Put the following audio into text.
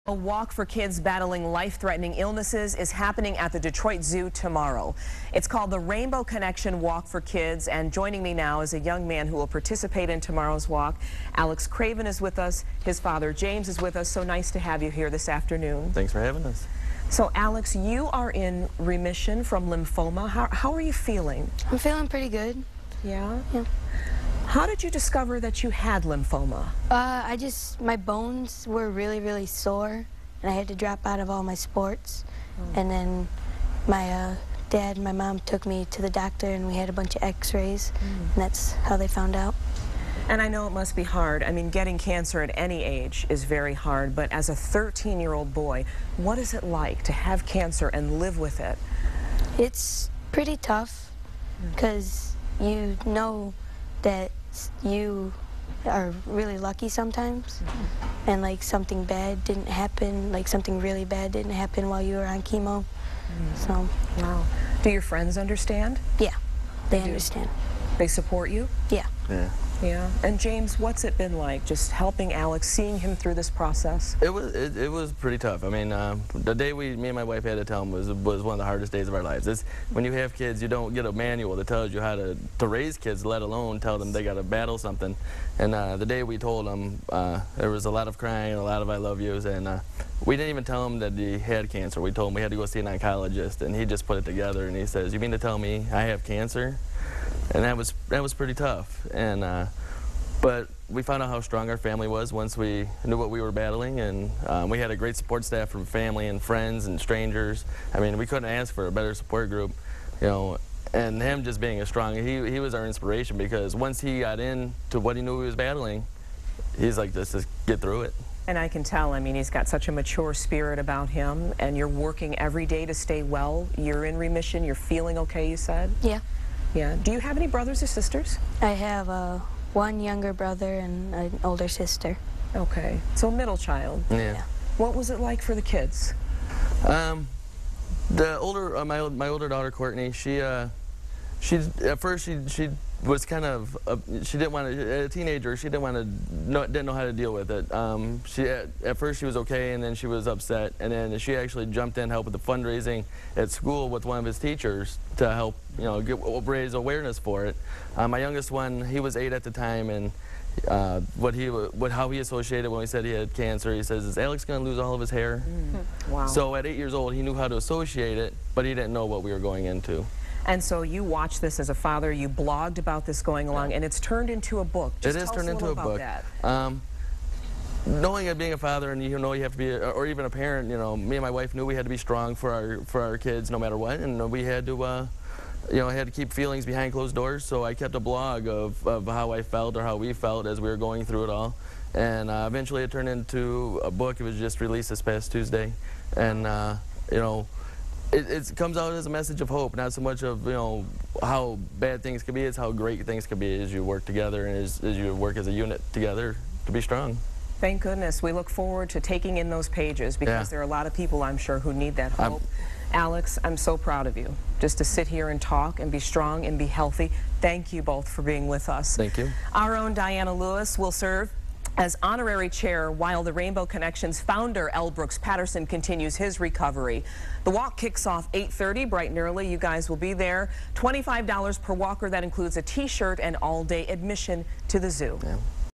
A walk for kids battling life-threatening illnesses is happening at the Detroit Zoo tomorrow. It's called the Rainbow Connection Walk for Kids, and joining me now is a young man who will participate in tomorrow's walk. Alex Craven is with us. His father, James, is with us. So nice to have you here this afternoon. Thanks for having us. So, Alex, you are in remission from lymphoma. How are you feeling? I'm feeling pretty good. Yeah? Yeah. How did you discover that you had lymphoma? My bones were really sore, and I had to drop out of all my sports. And then my dad and my mom took me to the doctor, and we had a bunch of x-rays, and that's how they found out. And I know it must be hard. I mean, getting cancer at any age is very hard, but as a 13-year-old boy, what is it like to have cancer and live with it? It's pretty tough, because you know that you are really lucky sometimes, and like something bad didn't happen, like something really bad didn't happen while you were on chemo. So. Wow. Do your friends understand? Yeah, they understand. They support you? Yeah. Yeah. Yeah. And James, what's it been like just helping Alex, seeing him through this process? It was pretty tough. I mean, the day me and my wife had to tell him was one of the hardest days of our lives. It's when you have kids, you don't get a manual that tells you how to raise kids, let alone tell them they got to battle something. And the day we told him, there was a lot of crying, a lot of I love yous, and we didn't even tell him that he had cancer. We told him we had to go see an oncologist, and he just put it together, and he says, "You mean to tell me I have cancer?" And that was pretty tough. And but we found out how strong our family was once we knew what we were battling, and we had a great support staff from family and friends and strangers. I mean, we couldn't ask for a better support group, you know. And him just being as strong, he was our inspiration, because once he got into what he knew he was battling, he's like, just get through it. And I can tell, I mean, he's got such a mature spirit about him, and you're working every day to stay well. You're in remission, you're feeling okay, you said? Yeah. Yeah. Do you have any brothers or sisters? I have one younger brother and an older sister. Okay. So middle child. Yeah. What was it like for the kids? The older, my older daughter Courtney, she at first she was kind of she didn't want to, a teenager, she didn't know how to deal with it. At first she was okay, and then she was upset, and then she actually jumped in, helped with the fundraising at school with one of his teachers to help, you know, raise awareness for it. My youngest one, he was 8 at the time, and how he associated when we said he had cancer, he says, "Is Alex going to lose all of his hair?" Wow. So at 8 years old, he knew how to associate it, but he didn't know what we were going into. And so you watched this as a father, you blogged about this going along, and it's turned into a book. Just it is turned into a book. That. Knowing that being a father, and you know you have to be, or even a parent, you know, me and my wife knew we had to be strong for our kids no matter what, and we had to, you know, I had to keep feelings behind closed doors, so I kept a blog of how I felt, or how we felt as we were going through it all. And eventually it turned into a book. It was just released this past Tuesday. And, you know, it comes out as a message of hope, not so much of, you know, how bad things can be, it's how great things can be as you work together, and as you work as a unit together to be strong. Thank goodness. We look forward to taking in those pages, because there are a lot of people, I'm sure, who need that hope. Alex, I'm so proud of you, just to sit here and talk and be strong and be healthy. Thank you both for being with us. Thank you. Our own Diana Lewis will serve as honorary chair while the Rainbow Connection's founder, L. Brooks Patterson, continues his recovery. The walk kicks off 8:30, bright and early. You guys will be there. $25 per walker. That includes a T-shirt and all-day admission to the zoo. Yeah.